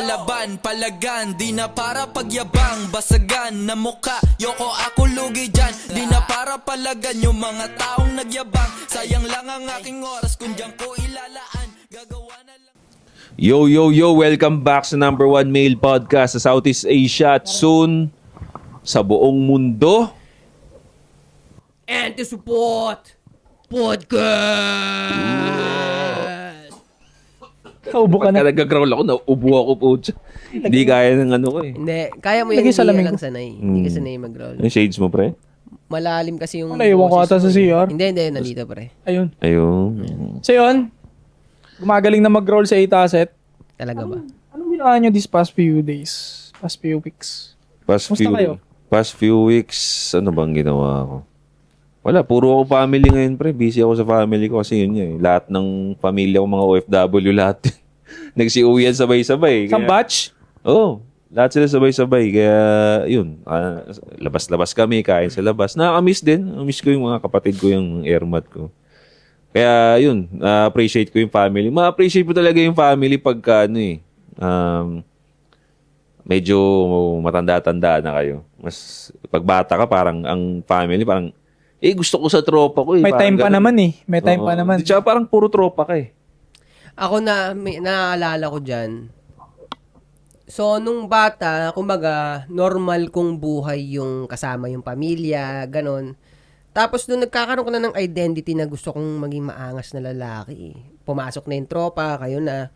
palaban, palagan, di na para pagyabang, basagan na muka, yoko ako lugi dyan. Di na para palagan yung mga taong nagyabang. Sayang lang ang aking oras kung diyan ko ilalaan. Gagawa na lang. Yo, yo, yo! Welcome back sa number 1 male podcast sa Southeast Asia at soon sa buong mundo. And to support podcast. Naubo ka na. Pagka nag-growl ako, naubo ako po. Hindi kaya ng ano ko eh. Hindi, kaya mo yan, Lagay sa hindi lamig lang ko. sanay. Hindi ka sanay mag-roll. Yung shades mo, pre? Malalim kasi yung Naiwan ko boses ata sa mo. CR. Hindi, nandito pre. Ayun. Ayun. So yun, gumagaling na mag-roll sa 8 asset. Talaga ba? Anong ginawa nyo these past few days? Past few weeks? Musta kayo? Past few weeks, ano bang ginawa ko? Wala, puro ako family ngayon, pre. Busy ako sa family ko kasi yun eh. Lahat ng pamilya ko, mga OFW, lahat. Nagsiuwian sabay-sabay. Isang batch? Oo. Lahat sila sabay-sabay. Kaya, yun. Labas-labas kami, kain sa labas. Nakakamiss din. Miss ko yung mga kapatid ko, yung airmat ko. Kaya, yun. Appreciate ko yung family. Ma-appreciate mo talaga yung family pagka, ano eh. Medyo matanda-tanda na kayo. Mas, pagbata ka, parang, ang family, parang, gusto ko sa tropa ko eh. May Parang time pa ganun. naman eh. May time pa Oo. naman. Tsaka parang puro tropa ka eh. Ako na, may naaalala ko dyan. So, nung bata, kumbaga, normal kong buhay yung kasama yung pamilya, ganon. Tapos, nung nagkakaroon ko na ng identity na gusto kong maging maangas na lalaki, pumasok na yung tropa, kayo na,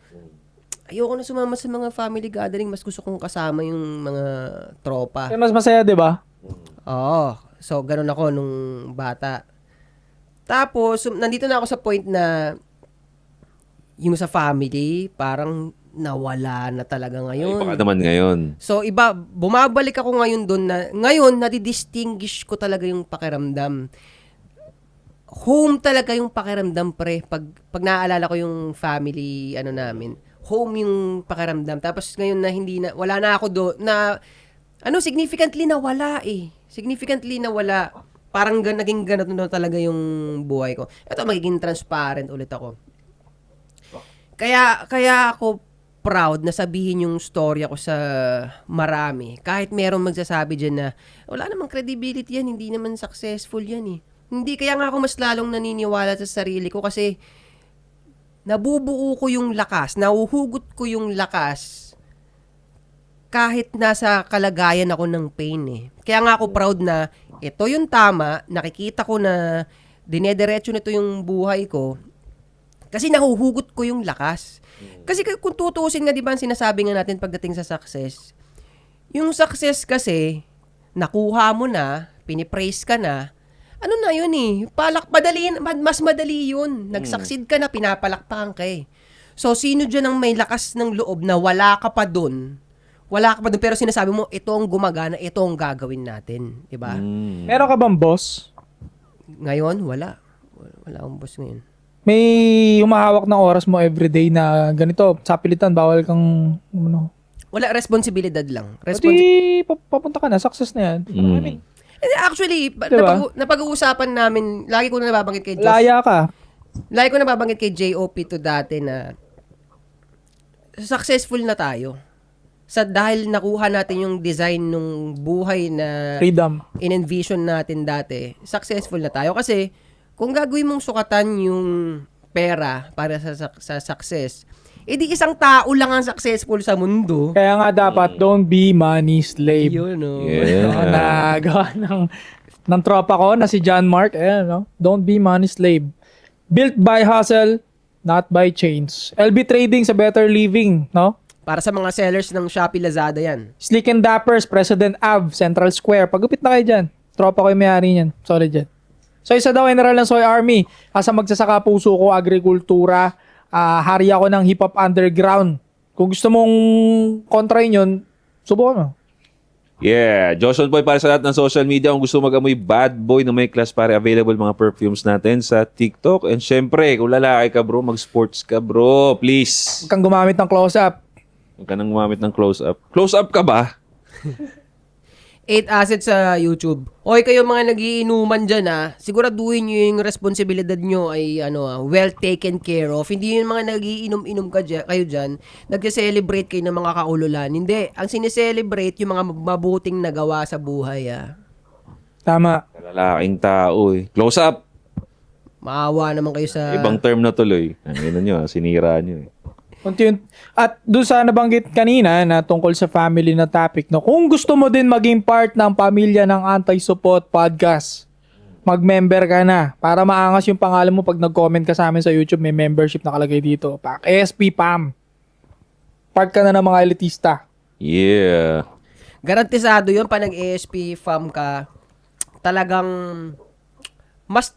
ayoko na sumama sa mga family gathering, mas gusto kong kasama yung mga tropa. Kaya mas masaya, di ba? Oo. So, ganun ako nung bata. Tapos, nandito na ako sa point na yung sa family, parang nawala na talaga Ay, ngayon. baka naman ngayon. So, bumabalik ako ngayon doon na, ngayon, nadidistinguish ko talaga yung pakiramdam. Home talaga yung pakiramdam, pre. Pag naaalala ko yung family, namin, home yung pakiramdam. Tapos ngayon na wala na ako doon, significantly nawala eh. Significantly nawala. Parang naging ganito na talaga yung buhay ko. Ito, magiging transparent ulit ako. Kaya ako proud na sabihin yung story ko sa marami. Kahit merong magsasabi dyan na, wala namang credibility yan, hindi naman successful yan eh. Hindi, kaya nga ako mas lalong naniniwala sa sarili ko kasi nabubuo ko yung lakas, nahuhugot ko yung lakas kahit nasa kalagayan ako ng pain eh. Kaya nga ako proud na ito yung tama, nakikita ko na dinediretso nito yung buhay ko kasi nahuhugot ko yung lakas. Kasi kung tutuusin nga, di ba, sinasabi nga natin pagdating sa success, yung success kasi, nakuha mo na, pinipraise ka na, ano na yun eh, mas madali yun. Nag-succeed ka na, pinapalakpakan ka eh. So, sino dyan ang may lakas ng loob na wala ka pa dun, pero sinasabi mo, ito ang gumagana, ito ang gagawin natin. Diba? Meron ka bang boss? Ngayon, wala. Wala akong boss ngayon. May humahawak ng oras mo everyday na ganito, sa pilitan, bawal kang, Wala, responsibilidad lang. Pati papunta ka na, success na yan. I mean, Actually, Diba? napag-uusapan namin, lagi ko na nababanggit kay Josh. laya ka. Lagi ko nababanggit kay JOP to dati na successful na tayo. Dahil nakuha natin yung design ng buhay na Freedom. in-envision natin dati, successful na tayo. Kasi, kung gagawin mong sukatan yung pera para sa success, edi isang tao lang ang successful sa mundo. Kaya nga dapat, don't be money slave. Yun, no? Yeah. Nagawa ng tropa ko na si John Mark. Ayan, no? Don't be money slave. Built by hustle, not by chains. LB Trading sa better living, no? Para sa mga sellers ng Shopee, Lazada yan. Sleek and Dappers, President Ave, Central Square. Pagupit na kayo dyan. Tropa ko yung may-ari niyan. Solid dyan. So isa daw general ng Soy Army. Asa magsasaka puso ko, agrikultura. Hari ako ng hip-hop underground. Kung gusto mong kontrain yun, subukan mo. Yeah, Joshon Boy para sa lahat ng social media. Kung gusto mag-amoy bad boy na may class, pare, available mga perfumes natin sa TikTok. And syempre, kung lalaki ka bro, mag-sports ka bro, please. Huwag kang gumamit ng close-up. Huwag ka nang gumamit ng close-up. Close-up ka ba? 8 assets sa YouTube. Okay kayo mga nagiinuman dyan siguraduhin nyo yung responsibilidad nyo ay well taken care of. Hindi yung mga nagiinom-inom kayo dyan, nag-celebrate kayo ng mga kaululan. Hindi. Ang sineselebrate yung mga mabuting nagawa sa buhay. Tama. Lalaking tao eh. Close up. Maawa naman kayo sa... Ibang term na tuloy. Ano nyo, sinira nyo eh. At doon sa nabanggit kanina na tungkol sa family na topic, no, kung gusto mo din maging part ng pamilya ng Anti-Support Podcast, mag-member ka na para maangas yung pangalan mo pag nag-comment ka sa amin sa YouTube, may membership nakalagay dito. ASP PAM. Part ka na ng mga elitista. Yeah. Garantisado yun pa nag-ASP fam ka. Talagang mas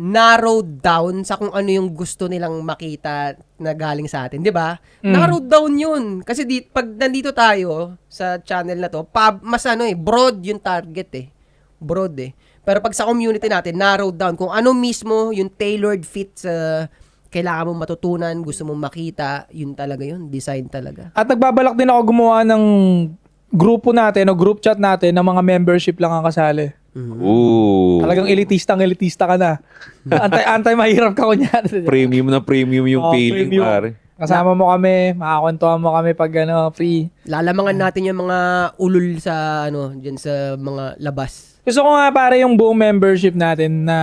narrowed down sa kung ano yung gusto nilang makita na galing sa atin, 'di ba? Narrowed down 'yun. Kasi pag nandito tayo sa channel na 'to, mas broad yung target eh. Broad eh. Pero pag sa community natin, narrowed down kung ano mismo yung tailored fit sa kailangan mong matutunan, gusto mong makita, yun talaga yun, design talaga. At nagbabalak din ako gumawa ng grupo natin o group chat natin ng mga membership lang ang kasali. Ooh. Talagang elitista ka na. Antay mahirap ka kunyari. Premium na premium yung feeling, premium. pare. Kasama mo kami, makakwentuhan mo kami pag free. Lalamangan natin yung mga ulul sa diyan sa mga labas. Gusto ko nga pare yung buong membership natin na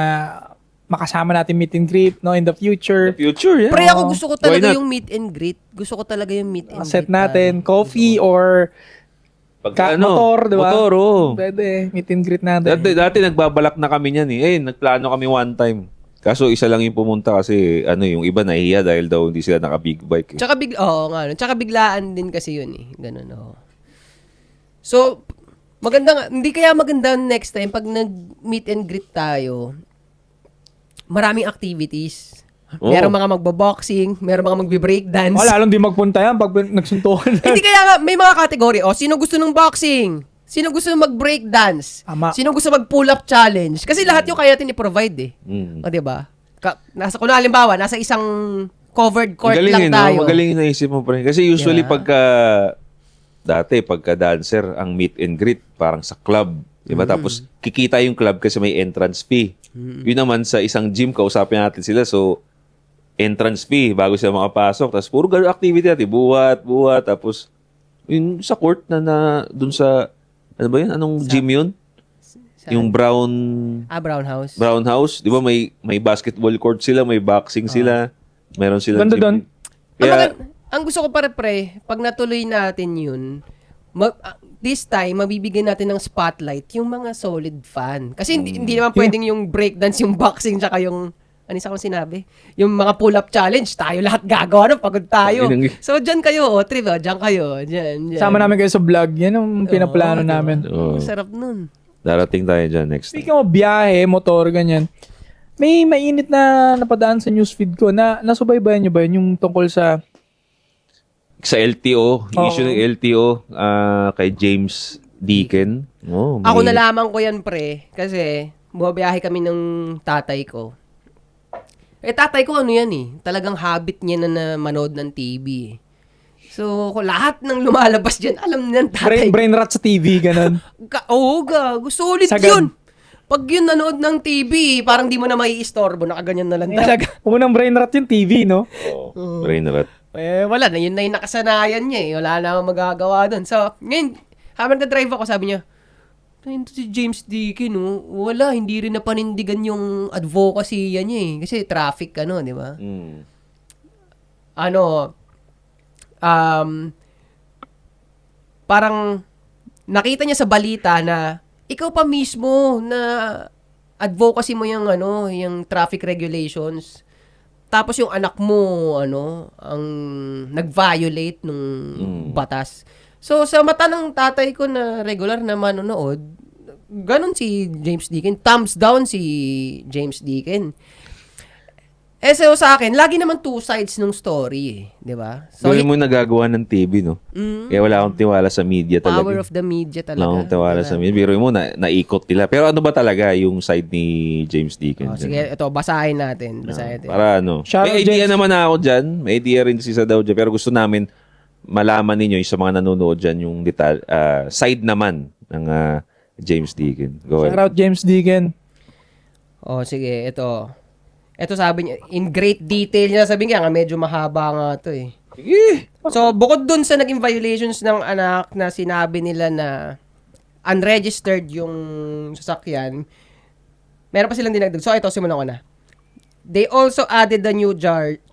makasama natin meet and greet in the future. Future, yeah. Pre, ako gusto ko Why talaga not? yung meet and greet. Gusto ko talaga yung meet and Set greet. natin, coffee or motor, di ba? Motor, oh. Pwede, meet and greet natin. Dati nagbabalak na kami niyan eh. Nagplano kami one time. Kaso isa lang yung pumunta kasi yung iba nahihiya dahil daw hindi sila naka-big bike. Eh. Tsaka biglaan din kasi yun eh. Ganun, oh. So, hindi kaya maganda next time pag nag-meet and greet tayo, maraming activities. Oh. Merong mga magbo-boxing, merong mga magbe-breakdance. Lalong di magpunta yan pag nagsuntukan. Hindi kaya nga, may mga kategory. Sino gusto ng boxing? Sino gusto mag-breakdance? Tama. Sino gusto mag-pull-up challenge? Kasi lahat yung kaya natin i-provide eh. O, diba? Kung halimbawa, nasa isang covered court lang tayo. Magaling yung naisip mo, pre. Kasi usually pagka dancer, ang meet and greet, parang sa club. Diba? Tapos, kikita yung club kasi may entrance fee. Yun naman, sa isang gym, kausapin natin sila. So, entrance fee bago sila makapasok. Tapos, puro gano'ng activity natin. Buhat. Tapos, yun sa court dun sa, ano ba yun? Anong gym yun? Yung brown Brown House. Brown House. Di ba may basketball court sila, may boxing sila. Meron sila. Ganda doon. Kaya, Ang gusto ko pre, pag natuloy natin yun, this time, mabibigyan natin ng spotlight yung mga solid fan. Kasi hindi naman pwedeng yung breakdance, yung boxing, tsaka yung, ano isa kong sinabi? Yung mga pull-up challenge, tayo lahat gagawa, pagod tayo. So, dyan kayo, Triv, dyan kayo. Dyan. Sama namin kayo sa vlog. Yan ang pinaplano namin. Ang sarap nun. darating tayo dyan next time. Speaking of biyahe, motor, ganyan. May mainit na napadaan sa newsfeed ko na nasubaybayan nyo ba yun yung tungkol sa LTO, yung issue ng LTO kay James Deacon. Oh, Ako nalaman ko yan, pre, kasi bumabiyahe kami ng tatay ko. Tatay ko ano yan eh, talagang habit niya na manood ng TV. So, lahat ng lumalabas dyan, alam niya ng tatay. brain rot sa TV, ganun. Solid Sagad. yun. Pag yun nanood ng TV, parang di mo na maiistorbo, nakaganyan na lang talaga. Unang brain rot yung TV, no? Brain rot. Wala na, yun na yung nakasanayan niya eh. Wala na akong magagawa doon. So, ngayon, habang nag-drive ako, sabi niya, ito si James Deacon, wala, hindi rin napanindigan yung advocacy niya eh. Kasi traffic, di ba? Parang nakita niya sa balita na ikaw pa mismo na advocacy mo yung yung traffic regulations. Tapos yung anak mo ang nag-violate nung batas. So sa mata ng tatay ko na regular na manonood, ganun si James Deacon. Thumbs down si James Deacon. So sa akin, lagi naman two sides ng story eh. Di ba? So, Gawin mo nagagawa ng TV, no? Kaya wala akong tiwala sa media talaga. power of the media talaga. Wala akong tiwala sa media. Biro mo, naikot nila. Pero ano ba talaga yung side ni James Deacon? Sige, ito, basahin natin. Para Shout may out, idea James. naman ako dyan. May idea rin si Sadaw dyan. Pero gusto namin malaman ninyo yung sa mga nanonood dyan yung side naman ng James Deacon. Go Shout ahead. out James Deacon. Oh, sige, ito. Ito sabi niya, in great detail niya, sabi niya nga, medyo mahaba nga to eh. Sige. So, bukod dun sa naging violations ng anak na sinabi nila na unregistered yung sasakyan, meron pa silang dinagdag. So, ito, simulan ko na. They also added a new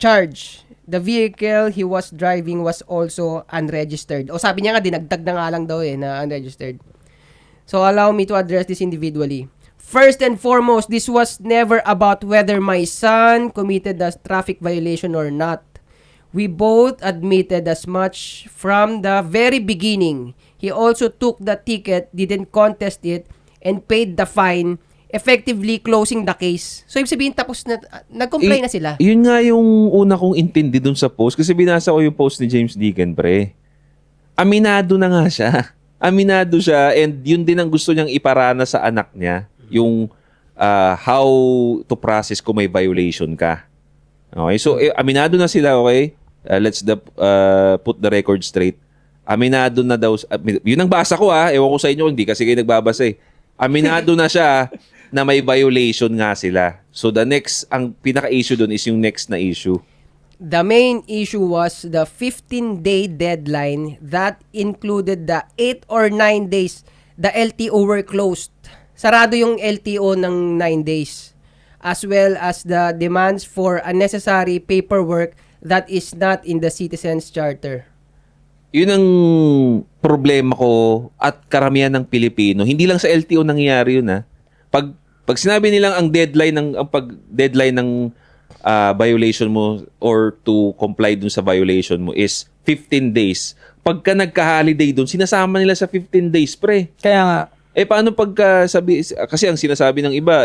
charge. The vehicle he was driving was also unregistered. O sabi niya nga, dinagdag na nga lang daw na unregistered. So, allow me to address this individually. First and foremost, this was never about whether my son committed a traffic violation or not. We both admitted as much from the very beginning. He also took the ticket, didn't contest it, and paid the fine, effectively closing the case. So, ibig sabihin, tapos na, nag-comply na sila. Yun nga yung una kong intindi dun sa post. Kasi binasa ko yung post ni James Deacon, pre. Aminado na nga siya. Aminado siya, and yun din ang gusto niyang iparana sa anak niya. Yung how to process kung may violation ka. Okay, so aminado na sila, okay? Let's put the record straight. Aminado na daw, yun ang basa ko ewan ko sa inyo, hindi kasi kayo nagbabasa eh. Aminado na siya na may violation nga sila. So the next, ang pinaka-issue doon is yung next na issue. The main issue was the 15-day deadline that included the 8 or 9 days the LTO were closed. Sarado yung LTO ng 9 days. As well as the demands for unnecessary paperwork that is not in the Citizens Charter. Yun ang problema ko at karamihan ng Pilipino. Hindi lang sa LTO nangyayari yun Pag sinabi nilang ang deadline ng violation mo or to comply dun sa violation mo is 15 days. Pagka nagka-holiday dun, sinasama nila sa 15 days, pre. Kaya nga, Paano kasi ang sinasabi ng iba,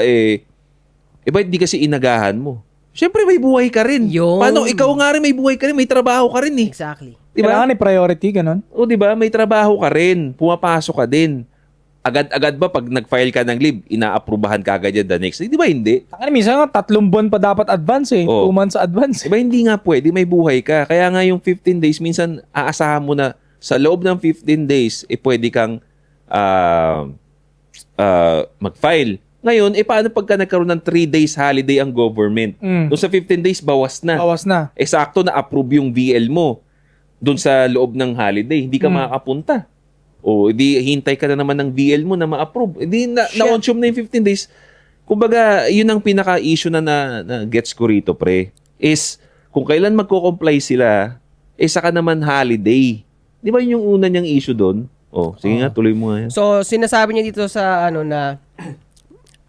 ba't di kasi inagahan mo? Siyempre, may buhay ka rin. Yun. Paano? Ikaw nga rin, may buhay ka rin, may trabaho ka rin eh. Exactly. Diba? kailangan priority, ganun. O diba, may trabaho ka rin, pumapasok ka din. Agad-agad ba pag nag-file ka ng leave, ina-aprubahan ka agad yan the next day? Di ba hindi? Minsan nga, 3 buwan pa dapat advance eh. Oo. 2 months advance. Diba hindi nga pwede, may buhay ka. Kaya nga yung 15 days, minsan aasahan mo na sa loob ng 15 days, pwede kang mag-file. Ngayon, paano pagka nagkaroon ng 3 days holiday ang government? Doon sa 15 days, bawas na. Bawas na. Sakto na approve yung VL mo doon sa loob ng holiday. Hindi ka makakapunta. O, di hintay ka na naman ng VL mo na ma-approve. Hindi na-consume na yung 15 days. Kumbaga, yun ang pinaka-issue na gets ko rito, pre. Is, kung kailan magko-comply sila, saka naman holiday. Di ba yun yung una niyang issue doon? Sige nga, tuloy mo nga yan. So, sinasabi niya dito sa na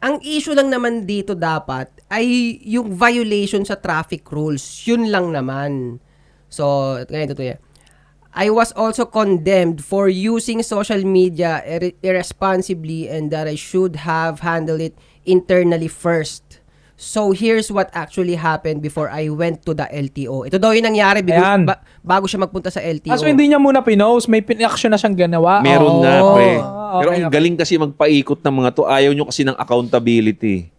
ang issue lang naman dito dapat ay yung violation sa traffic rules. Yun lang naman. So, ganito to yan. I was also condemned for using social media irresponsibly and that I should have handled it internally first. So, here's what actually happened before I went to the LTO. Ito daw yung nangyari Ayan. bago siya magpunta sa LTO. Kaso hindi niya muna pinost, may pin-action na siyang ginawa. Meron na, pre. Pero okay, ang galing kasi magpaikot ng mga to. Ayaw nyo kasi ng accountability.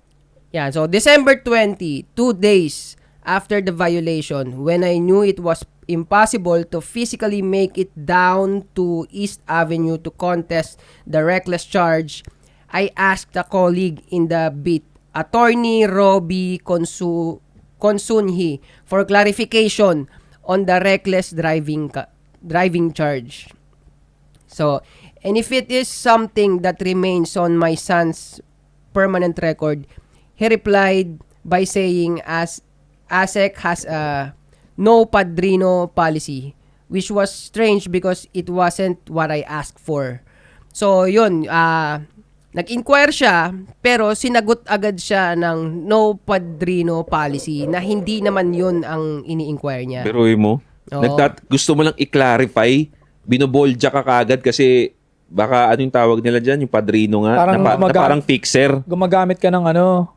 Yeah, so December 20, 2 days after the violation, when I knew it was impossible to physically make it down to East Avenue to contest the reckless charge, I asked a colleague in the beat, Attorney Robbie Consunhi, for clarification on the reckless driving charge. So, and if it is something that remains on my son's permanent record, he replied by saying ASEC has a no padrino policy, which was strange because it wasn't what I asked for. So, yun, nag-inquire siya, pero sinagot agad siya ng no padrino policy na hindi naman yun ang ini-inquire niya. Pero mo, Oo. gusto mo lang i-clarify, binobolja ka kagad kasi baka anong tawag nila dyan, yung padrino nga, Parang na parang fixer. Gumagamit ka ng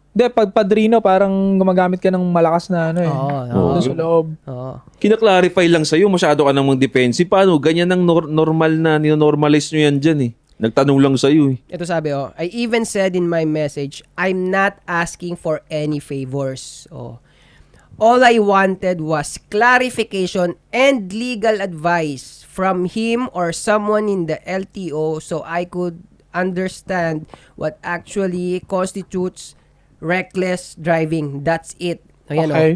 Hindi, pag padrino, parang gumagamit ka ng malakas na Oo. doon sa loob. Oo. Kina-clarify lang sa'yo, masyado ka namang defensive. Paano? Ganyan ang normal na, ninormalize nyo yan dyan eh. Nagtanong lang sa'yo eh. Ito sabi, I even said in my message, I'm not asking for any favors. All I wanted was clarification and legal advice from him or someone in the LTO so I could understand what actually constitutes reckless driving. That's it. Ayan, Okay.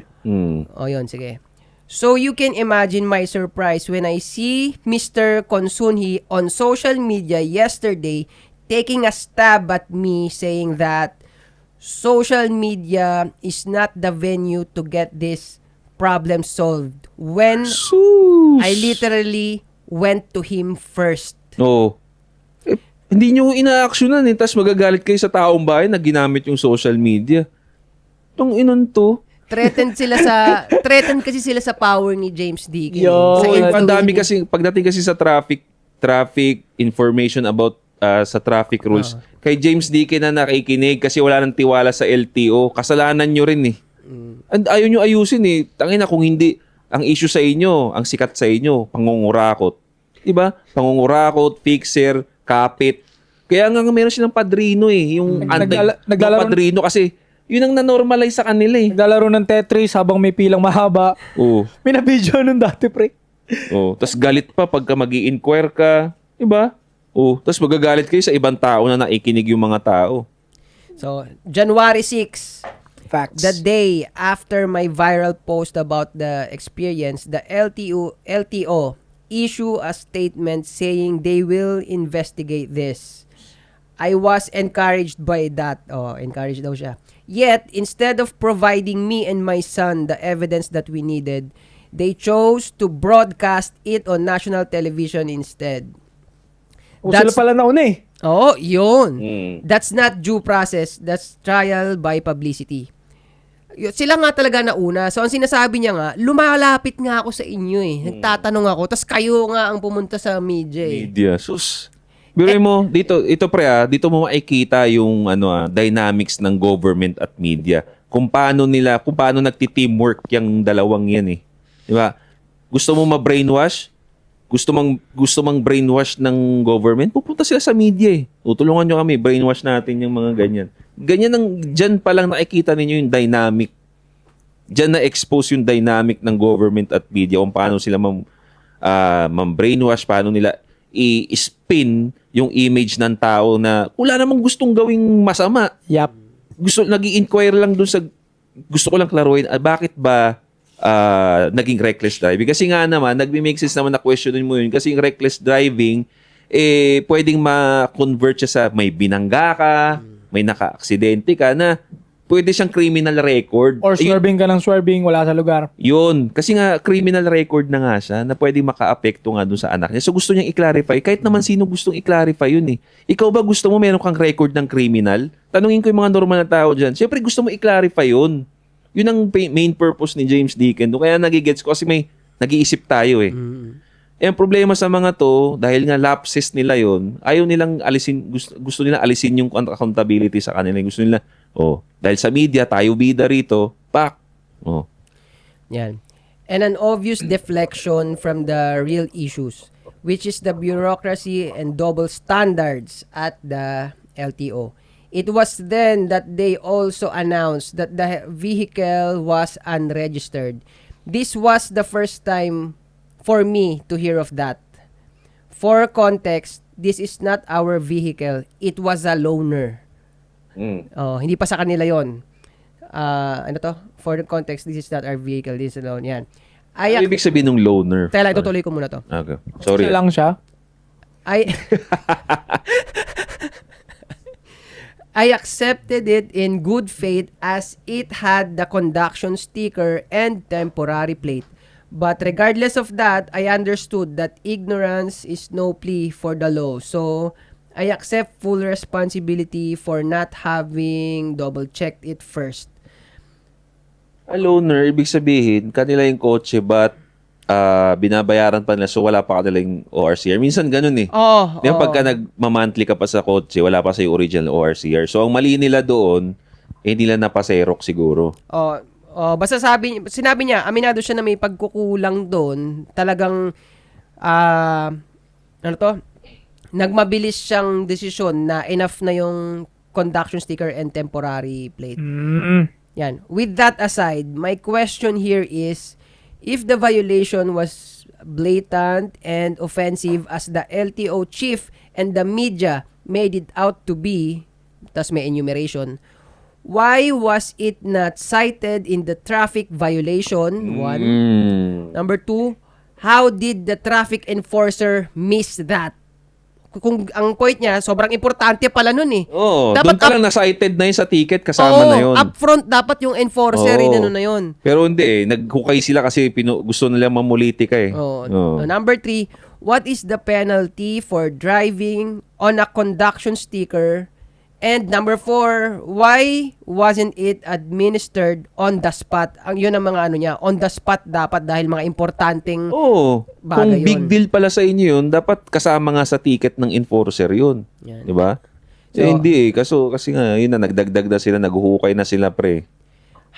O yun, sige. So you can imagine my surprise when I see Mr. Konsunhi on social media yesterday taking a stab at me saying that social media is not the venue to get this problem solved. When Sus! I literally went to him first. Oo. Eh, hindi nyo ina-actionan eh. Tapos magagalit kayo sa taong bayan na ginamit yung social media. Itong inon to. Threatened kasi sila sa power ni James Deacon. Yo, Sa Oo, ang dami influence- kasi, pagdating kasi sa traffic information about sa traffic rules. Kay James Deacon na nakikinig kasi wala nang tiwala sa LTO. Kasalanan nyo rin eh. And ayaw nyo ayusin eh. Tangina kung hindi, ang issue sa inyo, ang sikat sa inyo, pangungurakot. Diba? Pangungurakot, fixer, kapit. Kaya nga meron silang padrino eh. Yung Naglalaro- padrino kasi yun ang na-normalize sa kanila eh. Naglalaro ng Tetris habang may pilang mahaba. Oo. May na-video nun dati, pre. Oh, tas galit pa pagka magi-inquire ka, 'di ba? Oh, tas magagalit kayo sa ibang tao na nakikinig yung mga tao. So, January 6, Facts. the day after my viral post about the experience, the LTO issue a statement saying they will investigate this. I was encouraged by that. Oh, encouraged daw siya. Yet, instead of providing me and my son the evidence that we needed, they chose to broadcast it on national television instead. O sila pala nauna eh. Oh, yun. Mm. That's not due process. That's trial by publicity. Sila nga talaga nauna. So, ang sinasabi niya nga, lumalapit nga ako sa inyo eh. Nagtatanong ako. Tapos kayo nga ang pumunta sa media eh. Media, sus. Pero mo, ito pre dito mo makikita yung dynamics ng government at media. Kung paano nagti-teamwork yung dalawang yan eh. 'Di ba? Gusto mo ma-brainwash? Gusto mang brainwash ng government? Pupunta sila sa media eh. Tutulungan nyo kami, brainwash natin yung mga ganyan. Diyan pa lang nakikita ninyo yung dynamic. Diyan na-expose yung dynamic ng government at media kung paano sila mam-brainwash, paano nila i-spin yung image ng tao na wala namang gustong gawing masama. Yap. Nag-i-inquire lang dun sa gusto ko lang klaruhin, bakit ba naging reckless driving? Kasi nga naman, nagme-make sense naman na questionin mo yun. Kasi yung reckless driving, pwedeng ma-convert siya sa may binangga ka, may naka-aksidente ka na pwede siyang criminal record. Or swerving ka ng swerving, wala sa lugar. Yun. Kasi nga, criminal record na nga siya na pwede maka-apekto nga dun sa anak niya. So, gusto niyang i-clarify. Kahit naman sino gustong i-clarify yun eh. Ikaw ba gusto mo meron kang record ng criminal? Tanungin ko yung mga normal na tao dyan. Siyempre, gusto mo i-clarify yun. Yun ang main purpose ni James Deacon. Kaya nagigets ko kasi may nag-iisip tayo eh. Ang problema sa mga to, dahil nga lapses nila yun, ayaw nilang alisin, gusto nilang alisin yung accountability sa kanila. Gusto nila, dahil sa media, tayo bida rito, pak. Yan. And an obvious deflection from the real issues, which is the bureaucracy and double standards at the LTO. It was then that they also announced that the vehicle was unregistered. This was the first time for me to hear of that. For context, this is not our vehicle. It was a loaner. Oh, hindi pa sa kanila yon. Ano to? For the context, this is not our vehicle. This is a loan. Yan. Ano ibig sabihin ng loaner? Teka lang, itutuloy ko muna to. Okay. Sorry. Isa lang siya. I accepted it in good faith as it had the conduction sticker and temporary plate. But regardless of that, I understood that ignorance is no plea for the law. So, I accept full responsibility for not having double-checked it first. A loaner, ibig sabihin, kanila yung kotse but binabayaran pa nila so wala pa kanila yung ORCR. Minsan ganun eh. Di ba pagka nagmamonthly ka pa sa kotse, wala pa sa original ORCR. So ang mali nila doon, hindi nila napaserok siguro. Basta sinabi niya, aminado siya na may pagkukulang doon. Talagang, nagmabilis siyang desisyon na enough na yung conduction sticker and temporary plate. Yan. With that aside, my question here is, if the violation was blatant and offensive as the LTO chief and the media made it out to be, tas may enumeration, why was it not cited in the traffic violation? One. Number 2, how did the traffic enforcer miss that? Kung ang point niya, sobrang importante pala nun eh. Oo, Dapat doon pa lang na-cited na yun sa ticket, kasama na yun. Upfront dapat yung enforcer, Oo. inano na yun. Pero hindi eh, naghukay sila kasi gusto nila mamuliti ka eh. Oo. Number 3, what is the penalty for driving on a conduction sticker? And number 4, why wasn't it administered on the spot? Yun ang mga ano niya, on the spot dapat dahil mga importanteng Oo. bagay Kung yun. big deal pala sa inyo yun, dapat kasama nga sa ticket ng enforcer yun. Yan. Di ba? So- hindi eh. Kasi nga, yun na, nagdagdag na sila, naghuhukay na sila pre.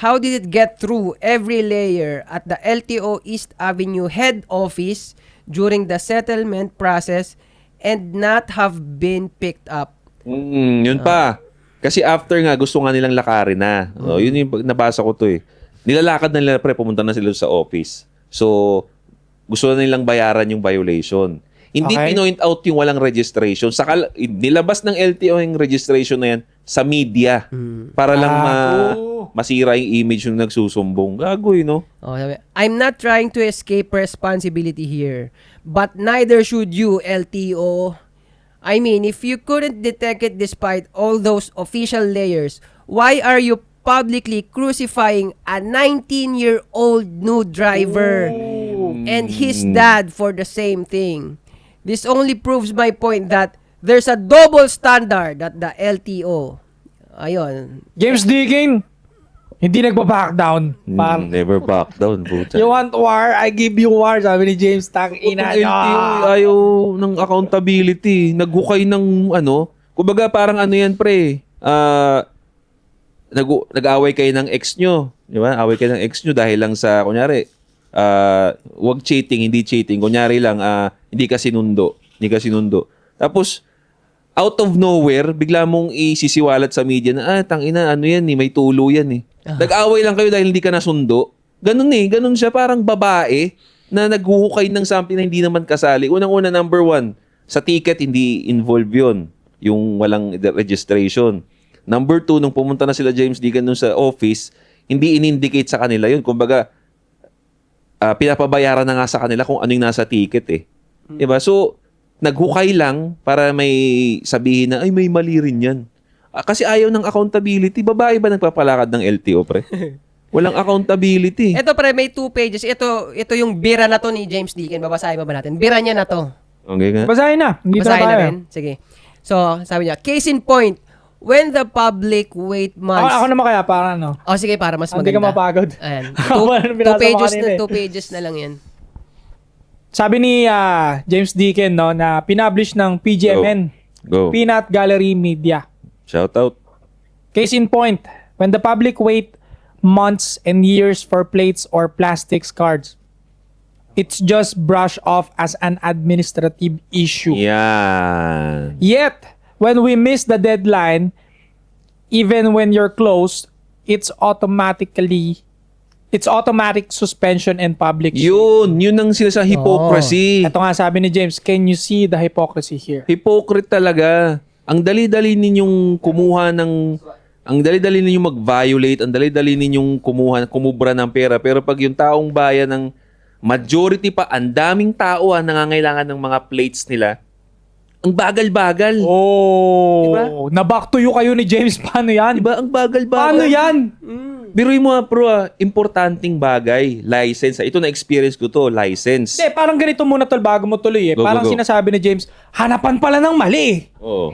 How did it get through every layer at the LTO East Avenue head office during the settlement process and not have been picked up? Yun pa. Kasi after nga, gusto nga nilang lakarin na. Yun yung nabasa ko to eh. Nilalakad na nila pre, pumunta na sila sa office. So, gusto na nilang bayaran yung violation. Hindi Okay. pinoint out yung walang registration. Nilabas ng LTO yung registration na yan sa media. Para lang masira yung image yung nagsusumbong. Gagoy, no? Oh, sabi, I'm not trying to escape responsibility here, but neither should you, LTO. I mean, if you couldn't detect it despite all those official layers, why are you publicly crucifying a 19-year-old new driver and his dad for the same thing? This only proves my point that there's a double standard at the LTO. Ayun. James Deakin, hindi nagpa-back down. Never back down, puta. You want war? I give you war, sabi ni James. Tang-ina. Yung LTO ayaw ng accountability. Naghukay ng kumbaga parang ano yan pre. Nag-away kayo ng ex nyo. Di ba? Away kayo ng ex nyo dahil lang sa, kunyari, wag cheating, hindi cheating. Kunyari lang, hindi ka sinundo. Tapos, out of nowhere, bigla mong isisiwalat sa media na, tangina, ano yan eh, may tulo yan eh. Nag-away lang kayo dahil hindi ka nasundo. Ganun siya, parang babae na naghuhukay ng something na hindi naman kasali. Unang-una, number 1, sa ticket, hindi involve yun. Yung walang registration. Number 2, nung pumunta na sila James Deakin dun sa office, hindi in-indicate sa kanila yun. Kumbaga, pinapabayaran na nga sa kanila kung ano yung nasa ticket eh. Diba? So, naghukay lang para may sabihin na, ay, may mali rin yan. Kasi ayaw ng accountability. Babae ba nagpapalakad ng LTO, pre? Walang accountability. Ito pre, may 2 pages. Ito yung bira na to ni James Deakin. Babasahin ba natin? Bira niya na to. Okay nga? Basahin na. Hindi Basahin na tayo. rin? Sige. So, sabi niya, case in point, when the public wait months... Ako naman kaya para ano. Oh, sige, para mas maganda. Hindi ka mapagod. Ayan. Walang binasa mo kanina eh. 2 pages na lang yan. Sabi ni James Deakin no, na pinablish ng PGMN, Go. Peanut Gallery Media. Shout out. Case in point, when the public wait months and years for plates or plastics cards, it's just brushed off as an administrative issue. Yan. Yet, when we miss the deadline, even when you're close, it's automatic suspension and public Yun ang sila sa hypocrisy. Ito nga sabi ni James, can you see the hypocrisy here? Hypocrite talaga. Ang dali-dali ninyong mag-violate, ang dali-dali ninyong kumubra ng pera. Pero pag yung taong bayan ng majority pa, ang daming tao nangangailangan ng mga plates nila, ang bagal-bagal. Oh, Diba? na-back to you kayo ni James. Paano yan? Diba? Ang bagal-bagal. Paano yan? Biruin mo bro, importanteng bagay. License. Ito na-experience ko to, license. Hindi, parang ganito muna tol bago mo tuloy eh. Go, Parang go, go. sinasabi ni James, hanapan pala ng mali. Oo.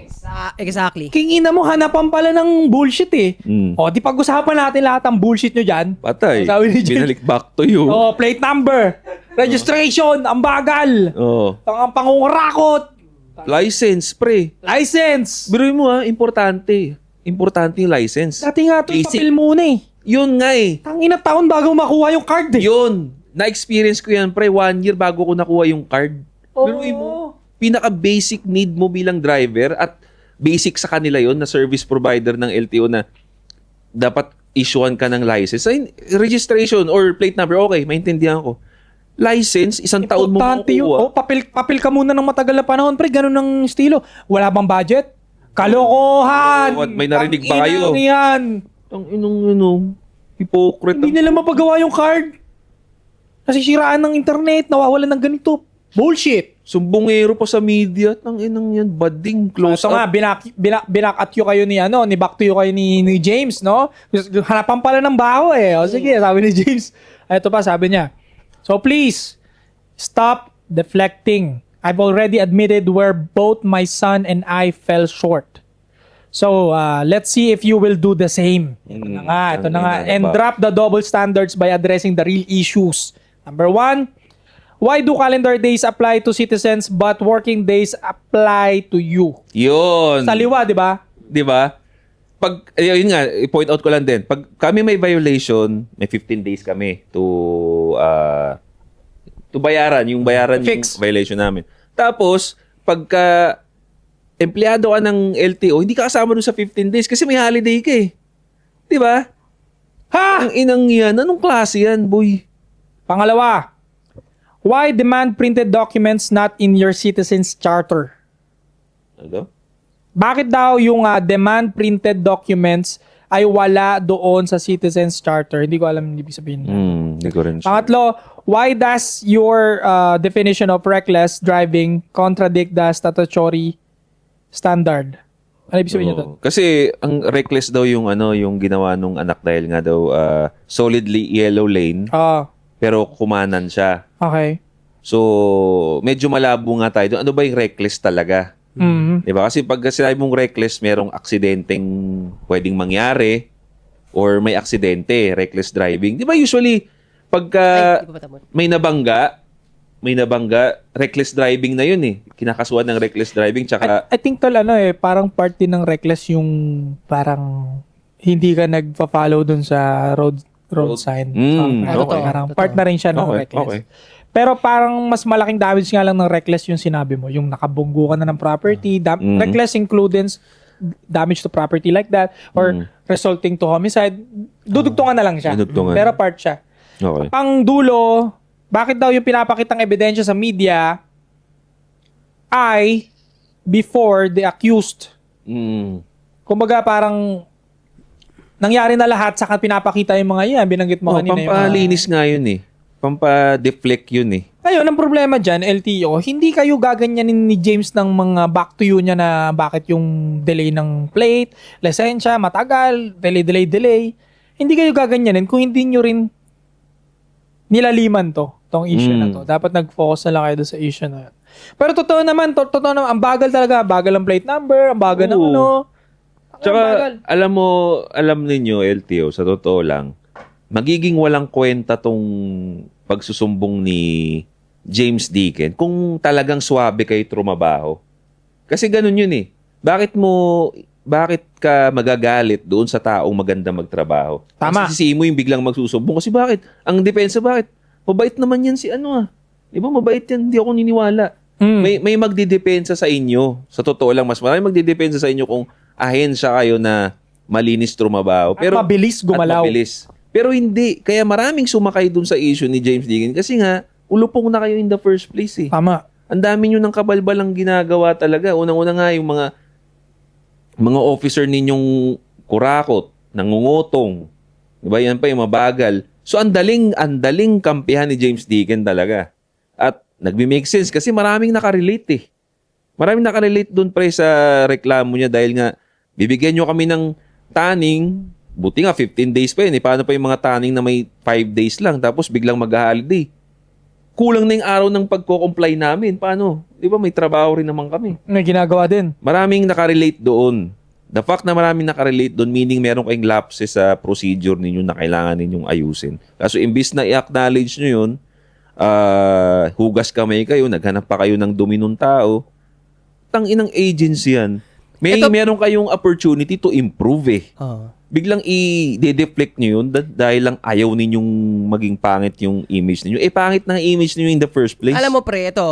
Exactly. Kingina mo, hanapan pala ng bullshit eh. Mm. O, di pag-usapan natin lahat ng bullshit nyo dyan. Patay. Sabi ni James. Binalik back to you. Oh, plate number, registration, ang bagal. Oo. Ang pangungurakot, License, pre. license. Biruin mo importante. Importante yung license. Dati nga ito, Basic. papel muna eh. Yun nga eh. Tangina taon bago makuha yung card eh. Yun. Na-experience ko yan, pre. 1 year bago ko nakuha yung card. Biruin mo. Pinaka-basic need mo bilang driver at basic sa kanila yon na service provider ng LTO na dapat issuean ka ng license. Ay, registration or plate number, okay, maintindihan ko. License, isang taon mo Importante yun. makukuha. Oh, papel ka muna ng matagal na panahon. Pre, ganun ang estilo. Wala bang budget? Kalokohan! What, may narinig ba Ang kayo? inang yan. Ang hypocrite. Hindi nila mapagawa yung card. Nasisiraan ng internet, nawawalan ng ganito. Bullshit. Sumbongero pa sa media. Ang inang yan, bading, close So nga, up. binak at you kayo ni back to you kayo ni James, no? Hanapan pala ng baho eh. O sige, sabi ni James. Ito pa, sabi niya. So please, stop deflecting. I've already admitted where both my son and I fell short. So, let's see if you will do the same. Ito na nga. And drop the double standards by addressing the real issues. Number 1, why do calendar days apply to citizens but working days apply to you? Yun. Saliwa, di ba? Di ba? Pag, yun nga, i-point out ko lang din. Pag kami may violation, may 15 days kami to bayaran, yung Fix. violation namin. Tapos, pagka empleyado ka ng LTO, hindi ka kasama dun sa 15 days kasi may holiday ka eh. Di ba? Ha? Ang inang yan. Anong klase yan, boy? Pangalawa, why demand printed documents not in your citizen's charter? Ano? Bakit daw yung demand printed documents ay wala doon sa citizen's charter? Hindi ko alam yung ibig sabihin. Hindi ko rin sure. Pangatlo, why does your definition of reckless driving contradict the statutory standard? Ano ibig sabihin nito? Kasi ang reckless daw yung yung ginawa nung anak dahil nga daw solidly yellow lane pero kumanan siya. Okay. So medyo malabo nga tayo doon. Ano ba yung reckless talaga? Mhm. 'Di ba? Kasi pag sinabi mong reckless, merong aksidenteng pwedeng mangyari or may aksidente, reckless driving. 'Di ba usually pagka Ay, di ko pa tapos. may nabangga, reckless driving na 'yun eh. Kinakasuhan ng reckless driving tsaka I think tol parang part din ng reckless yung parang hindi ka nagpa-follow dun sa road sign. okay. Parang part na rin siya ng reckless. Okay. Pero parang mas malaking damage nga lang ng reckless yung sinabi mo. Yung nakabunggo ka na ng property. Reckless includes damage to property like that or resulting to homicide. Dudugtungan na lang siya. Dudugtungan. Pero part siya. Okay. Pang dulo, bakit daw yung pinapakitang ebidensya sa media ay before the accused? Kumbaga parang nangyari na lahat saka pinapakita yung mga yan. Binanggit mo kanina yung pampalinis nga yun eh. Pampa-deflect yun eh. Ngayon, ang problema dyan, LTO, hindi kayo gaganyanin ni James ng mga back to you niya na bakit yung delay ng plate, lisensya, matagal, delay. Hindi kayo gaganyanin kung hindi nyo rin nilaliman tong issue na to. Dapat nag-focus na lang kayo doon sa issue na yun. Pero totoo naman, ang bagal talaga. Bagal ang plate number, ang bagal ng ano. Tsaka, alam ninyo, LTO, sa totoo lang, magiging walang kwenta tong pagsusumbong ni James Deacon kung talagang swabe kayo trumabaho. Kasi ganun yun eh. Bakit ka magagalit doon sa taong maganda magtrabaho? Tama. Kasi sisihin mo yung biglang magsusumbong. Kasi bakit? Ang depensa bakit? Mabait naman yan si Di ba mabait yan? Hindi ako niniwala. May magdidepensa sa inyo. Sa totoo lang, mas marami magdidepensa sa inyo kung ahensya kayo na malinis trumabaho. Pero mabilis gumalaw. Pero hindi. Kaya maraming sumakay dun sa issue ni James Deacon kasi nga, ulupong na kayo in the first place eh. Tama. Ang dami nyo ng kabalbalang ginagawa talaga. Unang-una nga yung mga officer ninyong kurakot, nangungutong. Diba? Yan pa yung mabagal. So, ang daling kampihan ni James Deacon talaga. At nagbi-make sense kasi maraming nakarelate eh. Maraming nakarelate dun pre sa reklamo niya dahil nga, bibigyan nyo kami ng taning. Buti nga, 15 days pa yun. Paano pa yung mga taning na may 5 days lang tapos biglang mag-holiday? Kulang na yung araw ng pagko-comply namin. Paano? Di ba may trabaho rin naman kami? May ginagawa din. Maraming nakarelate doon. The fact na maraming nakarelate doon, meaning meron kayong lapses sa procedure ninyo na kailangan ninyong ayusin. Kaso imbis na i-acknowledge nyo yun, hugas kamay kayo, naghanap pa kayo ng duminong tao, tanginang agency yan. Meron kayong opportunity to improve eh. Biglang i-deflect nyo yun dahil lang ayaw ninyong maging pangit yung image ninyo. Pangit na image ninyo in the first place. Alam mo pre, ito,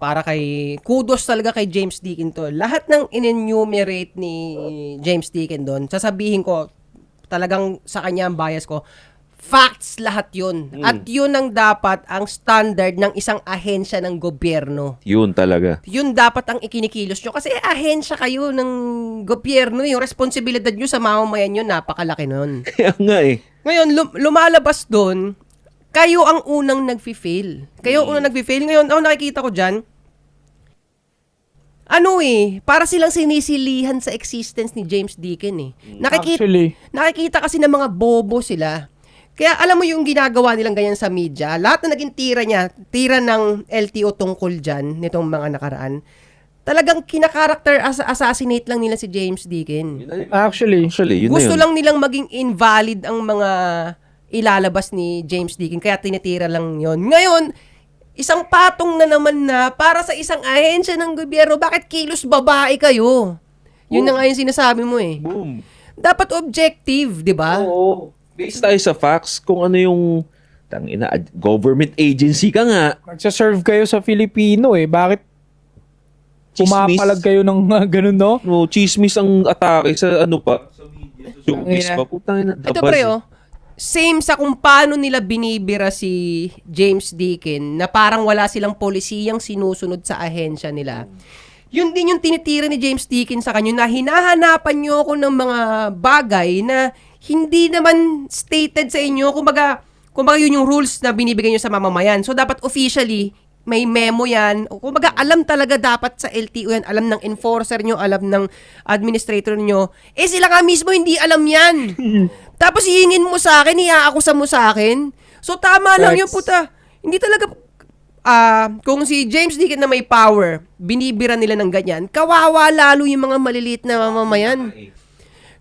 para kay, kudos talaga kay James Deacon to. Lahat ng in-enumerate ni James Deacon doon, sasabihin ko, talagang sa kanya ang bias ko, Facts lahat yun. At yun ang dapat ang standard ng isang ahensya ng gobyerno. Yun talaga. Yun dapat ang ikinikilos nyo. Kasi ahensya kayo ng gobyerno. Yung responsibilidad nyo sa mamamayan nyo, napakalaki nun. Kaya nga eh. Ngayon, lumalabas doon, kayo ang unang nag-fail. Kayo ang unang nag-fail. Ngayon, nakikita ko dyan, para silang sinisilihan sa existence ni James Deacon eh. Actually. Nakikita kasi ng mga bobo sila. Kaya alam mo yung ginagawa nilang ganyan sa media, lahat na naging tira ng LTO tungkol dyan, nitong mga nakaraan, talagang kinakarakter assassinate lang nila si James Deacon. Actually. Yun na Gusto yun. lang nilang maging invalid ang mga ilalabas ni James Deacon, kaya tinitira lang yon. Ngayon, isang patong na naman na para sa isang ahensya ng gobyerno, bakit kilos babae kayo? Yun na nga yung sinasabi mo eh. Boom. Dapat objective, di ba? Oo. Based tayo sa facts, kung ano yung government agency ka nga. Magsaserve kayo sa Filipino eh. Bakit pumapalag kayo ng ganun, no? No, chismis ang atake sa ano pa. Sa media, sa showbiz pa. Putang ina. Ito pre, same sa kung paano nila binibira si James Deacon na parang wala silang polisiyang sinusunod sa ahensya nila. Yun din yung tinitira ni James Deacon sa kanyo na hinahanapan nyo ako ng mga bagay na hindi naman stated sa inyo. Kumbaga yun yung rules na binibigay nyo sa mamamayan. So dapat officially may memo yan. Kumbaga alam talaga dapat sa LTO yan. Alam ng enforcer nyo, alam ng administrator nyo. Sila nga mismo hindi alam yan. Tapos hihingin mo sa akin, iaakusa mo sa akin. So tama lang yung puta. Hindi talaga, kung si James Deacon na may power, binibira nila ng ganyan, kawawa lalo yung mga maliliit na mamamayan.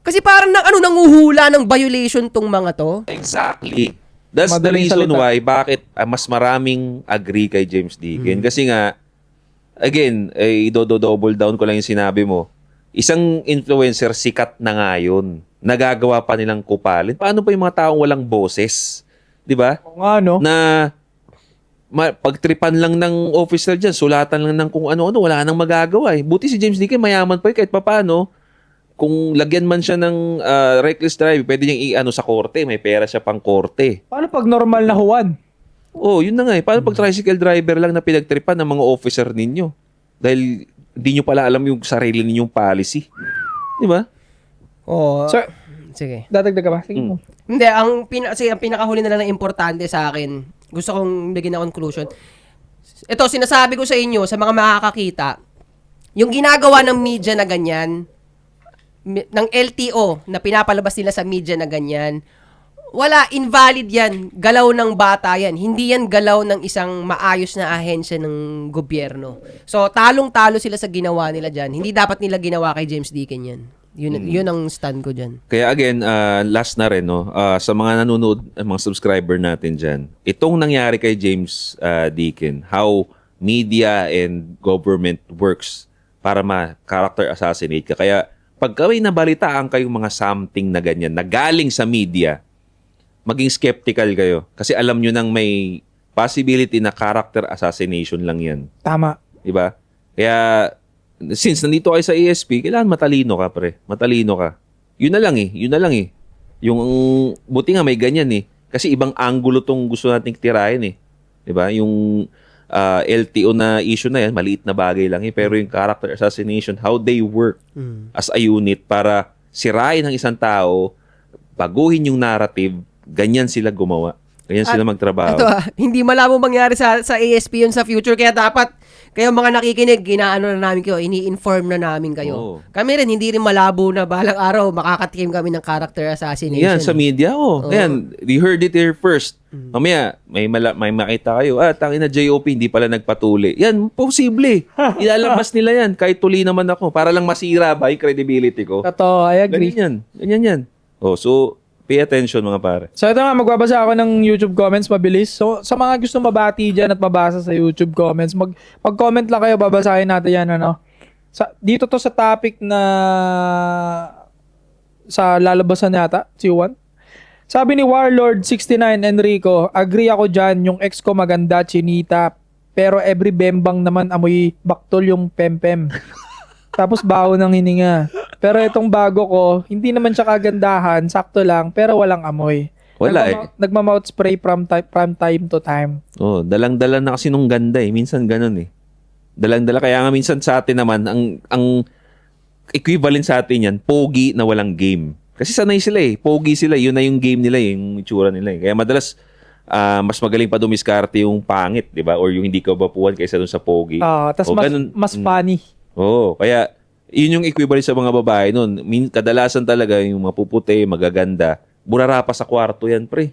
Kasi parang nanguhula ng violation tong mga to. Exactly. That's the Madaling reason salita. why bakit mas maraming agree kay James Deacon. Kasi nga, again, double down ko lang yung sinabi mo. Isang influencer, sikat na nga yun. Nagagawa pa nilang kupalin. Paano pa yung mga taong walang boses? Di ba? Kung ano, Na pagtripan lang ng officer dyan, sulatan lang ng kung ano-ano, wala nang magagawa eh. Buti si James Deacon, mayaman pa kahit papano. Kung lagyan man siya ng reckless drive, pwede niyang sa korte. May pera siya pang korte. paano pag normal na Juan? Oh, yun na nga eh. Paano pag tricycle driver lang na pinagtripan ng mga officer ninyo? Dahil di nyo pala alam yung sarili ninyong policy. Di ba? Oh, Sir, sige. dadagdag ka ba? Sige mo. Hindi, ang pinakahuli na lang na importante sa akin, gusto kong bigyan na conclusion. Ito, sinasabi ko sa inyo, sa mga makakakita, yung ginagawa ng media na ganyan, ng LTO na pinapalabas nila sa media na ganyan, wala, invalid yan. Galaw ng bata yan. Hindi yan galaw ng isang maayos na ahensya ng gobyerno. So, talong-talo sila sa ginawa nila dyan. Hindi dapat nila ginawa kay James Deacon yan. Yun ang stand ko dyan. Kaya again, last na rin, no? Sa mga nanonood, mga subscriber natin dyan, itong nangyari kay James Deacon, how media and government works para ma-character assassinate ka. Kaya pag may nabalitaan kayong mga something na ganyan, na galing sa media, maging skeptical kayo. Kasi alam nyo nang may possibility na character assassination lang yan. Tama. Diba? Kaya, since nandito kayo sa ESP, kailangan matalino ka, pre. Matalino ka. Yun na lang eh. Yung, buti nga may ganyan eh. Kasi ibang angulo tong gusto nating tirahin eh. Diba? Yung LTO na issue na yan, maliit na bagay lang eh. Pero yung character assassination, how they work as a unit para sirain ang isang tao, baguhin yung narrative, ganyan sila gumawa. Ganyan sila magtrabaho. Ito hindi malabo mangyari sa ASP yun sa future. Kaya dapat, kayo mga nakikinig, ginaano na namin kayo, ini-inform na namin kayo. Oo. Kami rin, hindi rin malabo na balang araw, makakatikim kami ng character assassination. Yan, sa media, Ayan, you heard it here first. Mamaya, may makita kayo, tangina JOP, hindi pala nagpatuli. Yan, posible. Ilalabas nila yan, kahit tuli naman ako, para lang masira ba yung credibility ko. Totoo, I agree. Ganyan yan. So, pay attention mga pare. So ito nga, magbabasa ako ng YouTube comments mabilis. So sa mga gusto mabati dyan at mabasa sa YouTube comments, mag-comment lang kayo, babasahin natin yan. Dito to sa topic na sa lalabasan yata, si Juan. Sabi ni Warlord69 Enrico, agree ako dyan, yung ex ko maganda, chinita, pero every bembang naman amoy baktol yung pempem. Tapos baho ng hininga. Pero itong bago ko, hindi naman siya kagandahan, sakto lang, pero walang amoy. Wala eh. Nagmamouth spray from time to time. Oh, dalang-dala na kasi nung ganda eh. Minsan ganun eh. Dalang-dala. Kaya nga minsan sa atin naman, ang equivalent sa atin yan, pogi na walang game. Kasi sanay sila eh. Pogi sila. Yun na yung game nila eh. Yung itsura nila eh. Kaya madalas, mas magaling pa dumiskarte yung pangit, di ba? Or yung hindi kabapuan kaysa dun sa pogi. Tapos O, ganun. mas funny. Oo. Kaya, yun yung equivalent sa mga babae nun. Kadalasan talaga yung mapuputi, magaganda. Burara pa sa kwarto yan, pre.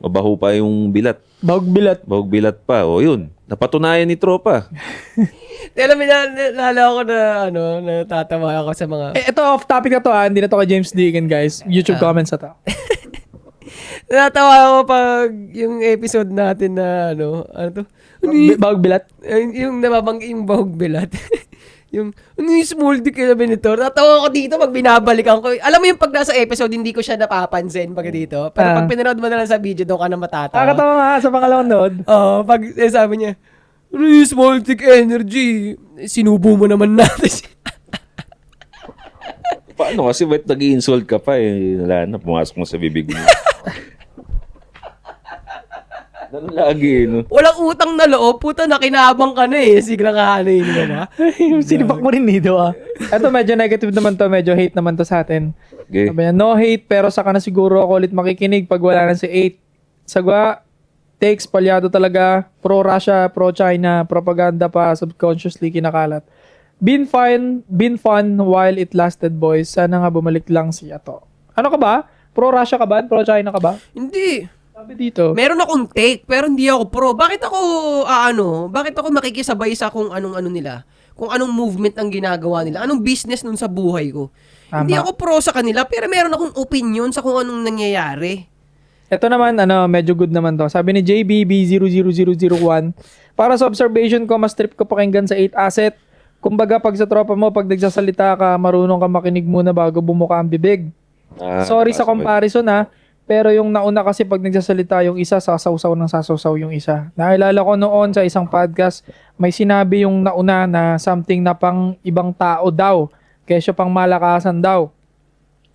Mabaho pa yung bilat. Bahog bilat. Bahog bilat pa. O yun. Napatunayan ni tropa. Alam mo, nalala ko na, natatawa ako sa mga... Ito off topic na to hindi na to kay James Deacon guys. YouTube comments na to. Natatawa ako pag yung episode natin na, ano to? Bahog bilat. Yung nababanggi yung bahog bilat. Yung, yung small dick na Benetor. Natawa ko dito pag binabalikan ko. Alam mo yung pag nasa episode, hindi ko siya napapansin pag dito. Pero pag pinanood mo na lang sa video, doon ka na matatawa. Nakakatawa nga sa pangalawang nod. Oo, pag sabi niya, ano yung small dick energy? Sinubo mo naman natin. Paano kasi ba't nag-i-insult ka pa eh? Wala na, pumasok mo sa bibig mo. Ganun lagi, no? Walang utang na loob, puta, nakinabang ka na eh. Sigla ka hanayin mo na. Sinibak mo rin dito Ito medyo negative naman to, medyo hate naman to sa atin. Okay. Sabi niya, no hate pero saka na siguro ako ulit makikinig pag wala na si 8. Sagwa, takes, palyado talaga, pro-Russia, pro-China, propaganda pa, subconsciously kinakalat. Been fun while it lasted, boys. Sana nga bumalik lang si Ato. Ano ka ba? Pro-Russia ka ba? Pro-China ka ba? Hindi. Sabi dito. Meron akong take, pero hindi ako pro. Bakit ako makikisabay sa kung anong nila? Kung anong movement ang ginagawa nila? Anong business nun sa buhay ko? Tama. Hindi ako pro sa kanila, pero meron akong opinion sa kung anong nangyayari. Ito naman, medyo good naman to. Sabi ni JBB00001, para sa observation ko, mas trip ko pakinggan sa 8 asset. Kumbaga, pag sa tropa mo, pag nagsasalita ka, marunong ka makinig muna bago bumuka ang bibig. Sorry sa comparison pero yung nauna kasi pag nagsasalita yung isa, sasawsaw ng sasawsaw yung isa. Naalala ko noon sa isang podcast, may sinabi yung nauna na something na pang ibang tao daw, kesyo pang malakasan daw.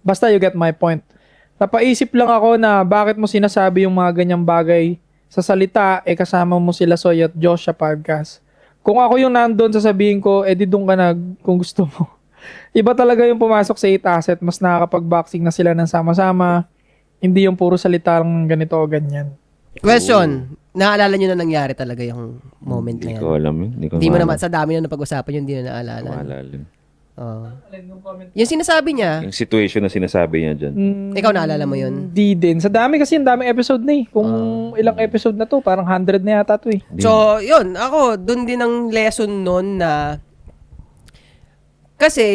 Basta you get my point. Napaisip lang ako na bakit mo sinasabi yung mga ganyang bagay sa salita, kasama mo sila Soy at Josh sa podcast. Kung ako yung nandun, sasabihin ko, di doon ka na kung gusto mo. Iba talaga yung pumasok sa 8 asset, mas nakakapag-boxing na sila ng sama-sama. Hindi yung puro salita lang ganito o ganyan. Question, naalala nyo na nangyari talaga yung moment na Hindi yan? ko alam yun. Hindi mo naman, sa dami na napag-usapan yun, hindi na naalala. Maalala. Yung sinasabi niya, Yung situation na sinasabi niya dyan. ikaw naalala mo yun? Di din. Sa dami kasi, ang daming episode na Kung ilang episode na to, parang 100 na yata to So, yun, ako, dun din ang lesson nun na kasi,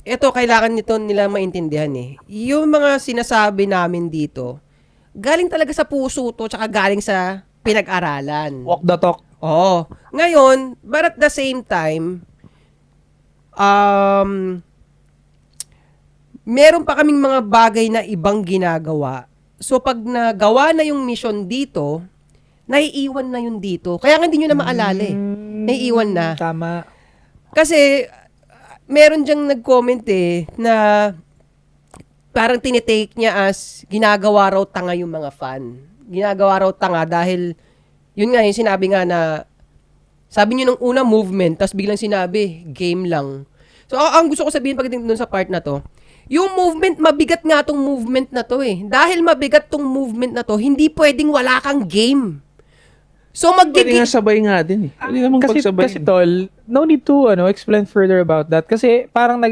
ito, kailangan nila maintindihan Yung mga sinasabi namin dito, galing talaga sa puso to, tsaka galing sa pinag-aralan. Walk the talk. Oo. Ngayon, but at the same time, meron pa kaming mga bagay na ibang ginagawa. So, pag nagawa na yung mission dito, naiiwan na yun dito. Kaya nga hindi nyo na maalala Naiiwan na. Tama. Kasi, meron diyang nag-comment na parang tinitake niya as ginagawa raw tanga yung mga fan. Ginagawa raw tanga dahil, yun nga, yung sinabi nga na, sabi niyo nung una movement, tapos biglang sinabi, game lang. So, ang gusto ko sabihin pagdating dun sa part na to, yung movement, mabigat nga tong movement na to Dahil mabigat tong movement na to, hindi pwedeng wala kang game. So, Pwede nga sabay nga din Pwede naman pagsabay. Kasi tol, no need to explain further about that. Kasi parang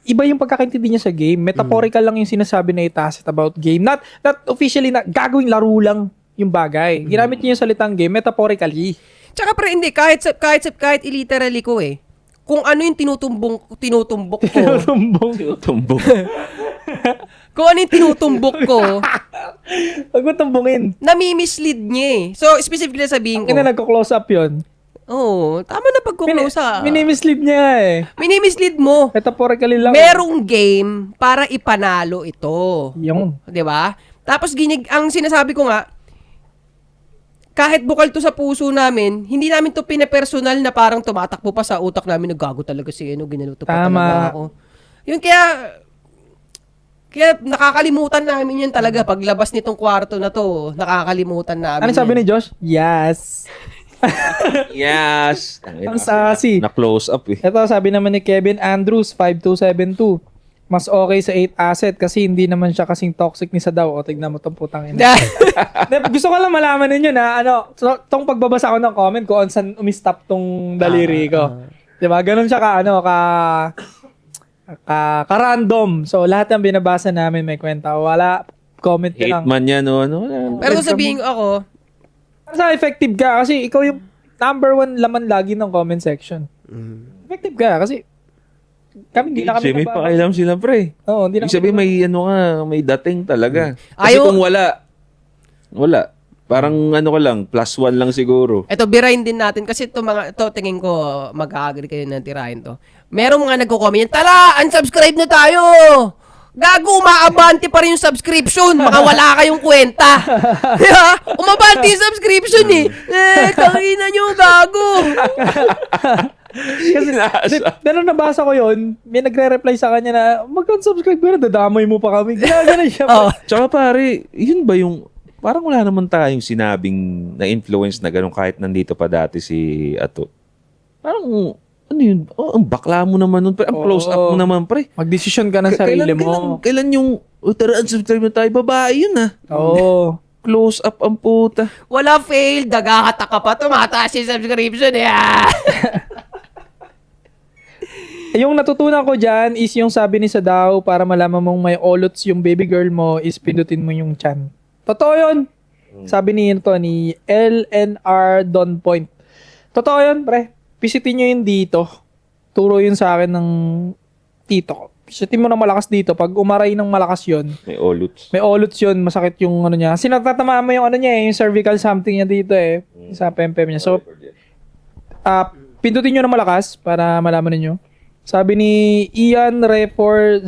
iba yung pagkakaintindi niya sa game. Metaphorical lang yung sinasabi na itasit about game. Not officially na gagawing laro lang yung bagay. Ginamit niya yung salitang game metaphorically. Tsaka pre, hindi, kahit illiterally ko kung ano yung tinutumbok ko, Tumbok. kung ano yung tinutumbok ko, Huwag mo tumbungin. nami-mislead niya So, specifically sabihin ko, Kaya nagko-close up yun. tama na pag-close Minimislead niya Mini-mislead mo. Metaphorically lang. Merong game para ipanalo ito. Yung. 'Di ba? Tapos ang sinasabi ko nga, kahit bukal to sa puso namin, hindi namin to pinapersonal na parang tumatakbo pa sa utak namin, naggago talaga si ginalo to pa Tama. talaga ako. Yun kaya, Kaya nakakalimutan namin yun talaga. Paglabas nitong kwarto na to, nakakalimutan namin. Ano sabi yan. ni Josh? Yes. Yes! Ang sassy. Na-close up eh. Ito, sabi naman ni Kevin Andrews, 5272. Mas okay sa 8 asset kasi hindi naman siya kasing toxic ni Sadaw. O, tignan mo itong putang ina. Gusto ko lang malaman ninyo na, tong pagbabasa ko ng comment kung saan umistop tong daliri ko. Diba? Ganun siya ka-random. So, lahat ng binabasa namin may kwenta. Wala, comment ka lang. Hate man yan o ano. Pero kung sabihin ko ako, Sa effective ka kasi ikaw yung number 1 laman lagi ng comment section. Effective ka kasi hindi na kami May pakailam sila, pre. Oo, hindi na Ibig sabihin, may dating talaga. Kasi Ayaw- kung wala. Parang ano ka lang, +1 lang siguro. eto, birahin din natin kasi ito tingin ko, mag-agree kayo na tirahin to. Merong mga nagko-comment, tara, unsubscribe na tayo! Gago, umaabante pa rin yung subscription. Mga wala kayong kwenta. Diba? Umabante yung subscription eh. Tangina nyo, gago. Kasi pero nabasa ko yun, may nagre-reply sa kanya na mag-unsubscribe ka na, dadamay mo pa kami. Ginagana siya. Oh. Tsaka pare, yun ba yung, parang wala naman tayong sinabing na-influence na gano'n kahit nandito pa dati si Ato. Parang, ano yun? Oh, ang bakla mo naman nun, pre. Ang close up mo naman, pre. Magdesisyon ka ng sarili mo. Kailan yung, tara, unsubscribe na tayo, babae yun ah. Oo. Close up ang puta. Wala fail, dagahata ka pa, tumataas yung subscription eh. Yung natutunan ko dyan is yung sabi ni Sadaw para malaman mong may olots yung baby girl mo is pindutin mo yung chan. Totoo yun. Sabi ni LNR Don Point. Totoo yun, pre. Visitin nyo yun dito. Turo yun sa akin ng tito ko. Visitin mo ng malakas dito. Pag umaray ng malakas yun, May oluts. may olots yun, masakit yung ano niya. Kasi natatamaan mo yung ano niya yung cervical something niya dito sa pempem niya. So, pindutin nyo ng malakas para malaman niyo. Sabi ni Ian Refor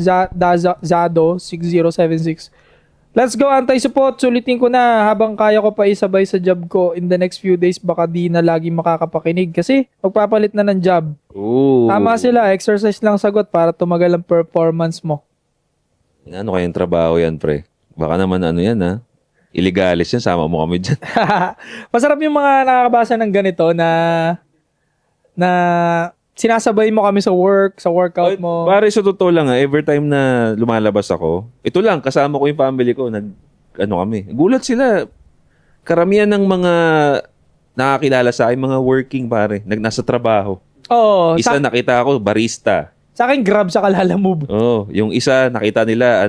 Zado 6076. Let's go anti-support. Sulitin ko na habang kaya ko pa isabay sa job ko in the next few days baka di na lagi makakapakinig kasi magpapalit na ng job. Ooh. Tama sila. Exercise lang sagot para tumagal ang performance mo. Ano kayang trabaho yan, pre? Baka naman ano yan, ha? Illegalis yan. Sama mo kami dyan. Masarap yung mga nakakabasa ng ganito na sinasabay mo kami sa work, sa workout mo. Pare, sa totoo lang, ha? Every time na lumalabas ako, ito lang, kasama ko yung family ko. Kami. Gulat sila. Karamihan ng mga nakakilala sa akin, mga working, pare. Nasa trabaho. Oo. Isa nakita ako, barista. Sa akin, grab sa kalala move. Oh, yung isa nakita nila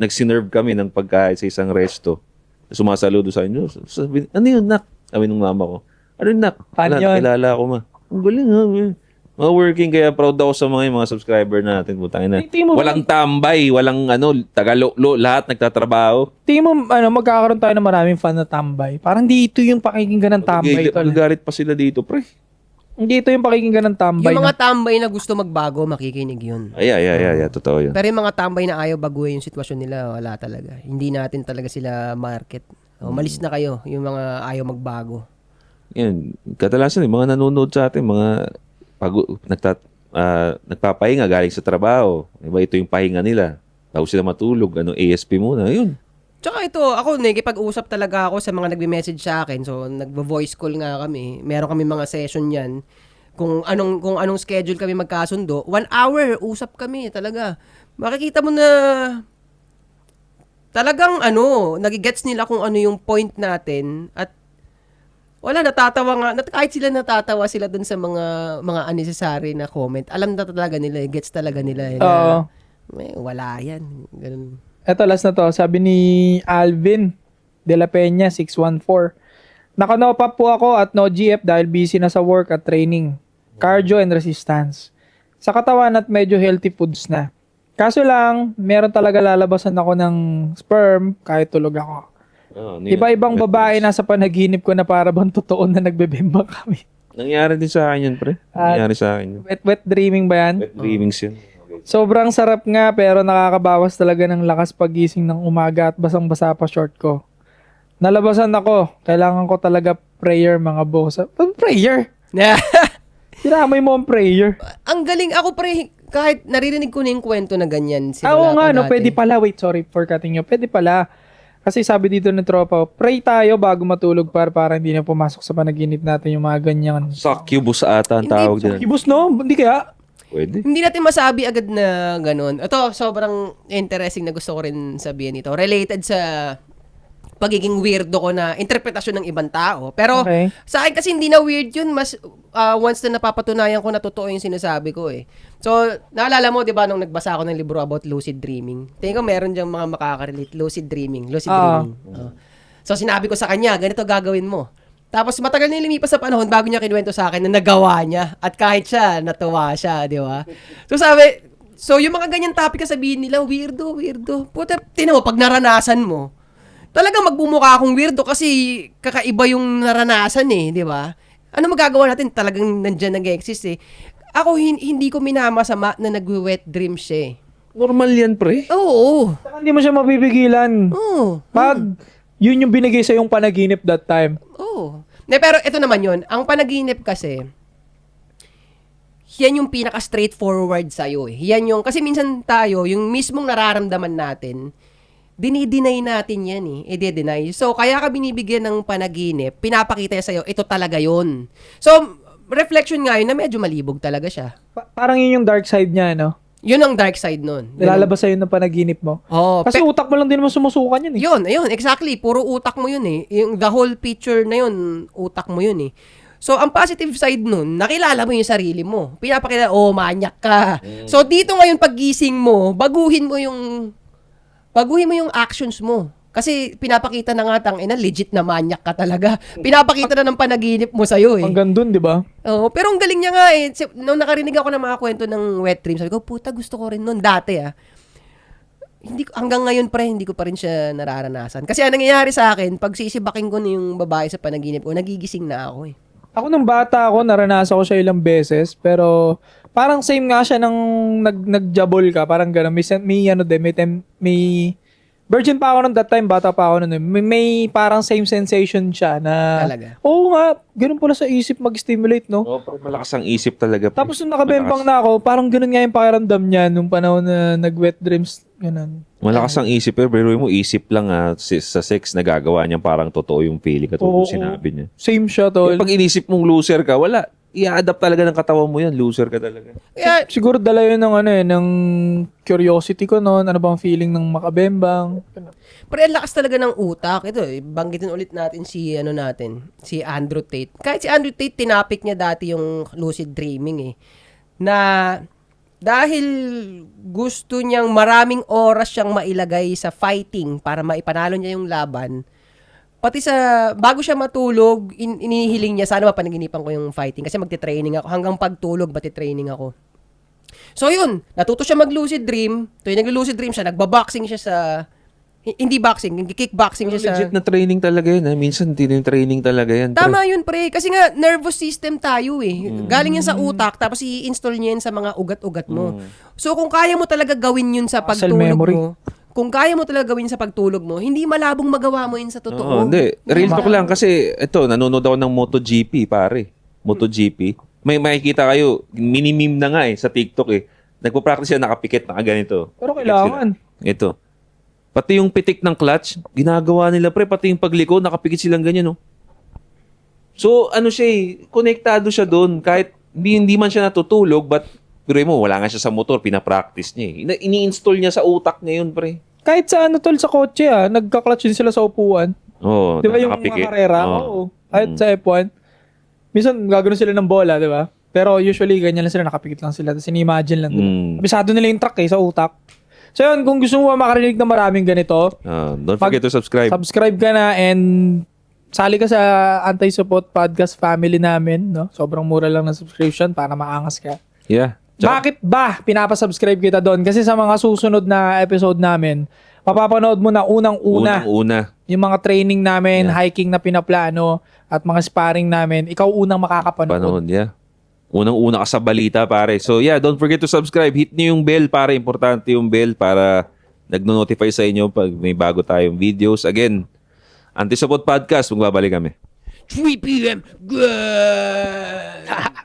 nagsinerve kami ng pagkain sa isang resto. Sumasaludo sa inyo. Sabi, ano yun, nak? Sabi nung mama ko. Ano yun, nak? Paano yun? Kilala ko, ma. Ang galing, ha? Mga working, kaya proud ako sa mga subscriber natin. Butangin na. Tingin mo, Walang tambay, walang tagalo, lahat nagtatrabaho. tingin mo, magkakaroon tayo ng maraming fan na tambay. Parang di ito yung pakikinggan ng tambay. Magalit pa sila dito, pre. Hindi ito yung pakikinggan ng tambay. Yung mga tambay na gusto magbago, makikinig yun. Ay, totoo yun. Pero yung mga tambay na ayaw baguhin yung sitwasyon nila, wala talaga. Hindi natin talaga sila market. Malis na kayo, yung mga ayaw magbago. Yan, kadalasan yung mga nanonood sa atin, mga nagpapahinga galing sa trabaho. Diba, ito yung pahinga nila. Bago sila matulog, ASP muna, yun. Tsaka ito, ako nakikipag-usap talaga ako sa mga nagme-message sa akin. So, nagvo-voice call nga kami. Meron kami mga session yan. Kung anong schedule kami magkasundo, 1 hour, usap kami talaga. Makikita mo na talagang nagigets nila kung ano yung point natin at wala, natatawa nga. Kahit sila natatawa sila dun sa mga unnecessary na comment. Alam na talaga nila, gets talaga nila. Oo. Wala yan. Ganun. Eto, last na to. Sabi ni Alvin De La Peña, 614. Nakanopa po ako at no GF dahil busy na sa work at training. Cardio and resistance. Sa katawan at medyo healthy foods na. Kaso lang, meron talaga lalabasan ako ng sperm kahit tulog ako. Iba-ibang babae nasa panaginip ko na para bang totoo na nagbebemba kami. Nangyari din sa akin yun, pre. Nangyari sa akin yun. Wet dreaming ba yan? Wet dreamings yun. Okay. Sobrang sarap nga pero nakakabawas talaga ng lakas pagising ng umaga at basang-basa pa short ko. Nalabasan ako. Kailangan ko talaga prayer mga boss. Prayer? Sinamay mo ang prayer. Ang galing ako, pre. kahit naririnig ko na yung kwento na ganyan. Oo nga, no, dati. pwede pala. Wait, sorry for cutting you. Pwede pala. Kasi sabi dito ng tropa, pray tayo bago matulog para hindi na pumasok sa panaginip natin yung mga ganyan. Succubus ata ang tawag dyan. Kibos, no? Hindi kaya? Pwede. Hindi natin masabi agad na ganun. Ito, sobrang interesting na gusto ko rin sabihin ito. Related sa pagiging weirdo ko na interpretasyon ng ibang tao. Pero Okay. sa akin kasi hindi na weird yun. Mas once na napapatunayan ko na totoo yung sinasabi ko eh. So, naalala mo, di ba, nung nagbasa ako ng libro about lucid dreaming? Tingin ko meron diyang mga makaka-relate. Lucid dreaming. So, sinabi ko sa kanya, ganito gagawin mo. Tapos matagal na lumipas sa panahon bago niya kinuwento sa akin na nagawa niya. At kahit siya, natuwa siya, di ba? So sabi, yung mga ganyan topic sabihin nila, weirdo. Puta, tinan mo, pag naranasan mo, talagang magbumukha akong weirdo kasi kakaiba yung naranasan eh, di ba? Ano magagawa natin? Talagang nandyan nag-exist eh. Ako, hindi ko minamasama na nag-wet dream siya eh. Normal yan, pre. Oo. Saka hindi mo siya mapipigilan. Oo. Pag yun yung binigay sa yung panaginip that time. Oo. Pero ito naman yun. Ang panaginip kasi, yan yung pinaka-straightforward sa'yo eh. Yan yung, kasi minsan tayo, yung mismong nararamdaman natin, dinideny natin yan eh. I-deny. So, kaya ka binibigyan ng panaginip, pinapakita niya sa'yo, ito talaga yun. So, reflection nga yun na medyo malibog talaga siya. Parang yun yung dark side niya, no? Yun ang dark side nun. Nilalabas sa'yo ng panaginip mo. Oh, Kasi utak mo lang din naman sumusukan yun eh. Yun, exactly. Puro utak mo yun eh. Yung the whole picture na yun, utak mo yun eh. So, ang positive side nun, nakilala mo yung sarili mo. Pinapakita, manyak ka. So, dito ngayon paggising mo, baguhin mo yung actions mo. Kasi pinapakita na nga legit na manyak ka talaga. Pinapakita na ng panaginip mo sa'yo eh. Hanggang dun, di ba? Oo, pero ang galing niya nga eh. Nung nakarinig ako ng mga kwento ng wet dream, sabi ko, puta, gusto ko rin nun dati ah. Hanggang ngayon hindi ko pa rin siya nararanasan. Kasi ang nangyayari sa akin, pag sisibaking ko na yung babae sa panaginip ko, nagigising na ako eh. Ako nung bata ako, naranasan ko siya ilang beses, pero parang same nga siya nang nagjabol ka, parang gano'n. May virgin pa ako nung that time, bata pa ako nun. May parang same sensation siya na, Talaga? oo nga, ganun pala sa isip mag-stimulate, no? Oh, malakas ang isip talaga. pre. Tapos nung nakabembang na ako, parang ganun nga yung pakiramdam niya nung panahon na nag-wet dreams, ganun. Malakas ang isip, pero mo isip lang sa sex nagagawa niya parang totoo yung feeling katulad Oo. sinabi niya. Same siya, tol. Pag inisip mong loser ka, wala. I-adapt talaga ng katawan mo yan. Loser ka talaga. Kaya, Siguro dala yun ng ng curiosity ko noon, ano bang feeling ng makabembang. pero ang lakas talaga ng utak. Ito, banggitin ulit natin si Andrew Tate. Kahit si Andrew Tate, tinapik niya dati yung lucid dreaming eh. Na dahil gusto niyang maraming oras siyang mailagay sa fighting para maipanalo niya yung laban, pati bago siya matulog, inihiling niya, sana mapanaginipan ko yung fighting kasi magte-training ako. Hanggang pagtulog, training ako. So yun, natuto siya mag-lucid dream. Tuwing nag-lucid dream siya, nagbaboxing siya sa, hindi boxing, hindi kickboxing siya sa... Legit na training talaga yun. Minsan training talaga yan. pre. Tama yun, pre. Kasi nga, nervous system tayo eh. Galing yan sa utak, tapos i-install niya yan sa mga ugat-ugat mo. So, kung kaya mo talaga gawin yun sa Muscle pagtulog memory. mo, kung kaya mo talaga gawin sa pagtulog mo, hindi malabong magawa mo yun sa Oo, totoo. hindi. Real talk lang kasi ito, nanonood ako ng MotoGP, pare. MotoGP. May makikita kayo, mini-meme na nga sa TikTok eh. Nagpo-practice siya nakapikit na ganito. Pero kailangan. Ito. Pati yung pitik ng clutch, ginagawa nila pre, pati yung pagliko, nakapikit silang ganyan, no? So, siya konektado siya doon. Kahit hindi man siya natutulog, but pero mo, wala nga siya sa motor, pinapractice niya eh. Ini-install niya sa utak niya yun, pre. Kahit sa tol, sa kotse nagka-clutch din sila sa upuan. Oo, Di ba yung nakapikit. mga karera? Oo. Kahit sa F1, minsan gagawin sila ng bola, di ba? Pero usually, ganyan lang sila, nakapikit lang sila. Tapos ini-imagine lang. Diba? Kabisado nila yung truck sa utak. So yun, kung gusto mo makarinig ng maraming ganito, Don't forget to subscribe. subscribe ka na and sali ka sa Anti-Support Podcast family namin. No? Sobrang mura lang ng subscription para maangas ka. Yeah. Bakit ba pinapasubscribe kita doon? Kasi sa mga susunod na episode namin, mapapanood mo na unang-una Unang-una. yung mga training namin, hiking na pinaplano, at mga sparring namin. Ikaw unang makakapanood. Panood, yeah. Unang-una ka sa balita, pare. So, yeah, don't forget to subscribe. Hit niyo yung bell, pare. Importante yung bell para nagno-notify sa inyo pag may bago tayong videos. Again, Anti-Support Podcast. Magbabalik kami. 3 p.m. Good!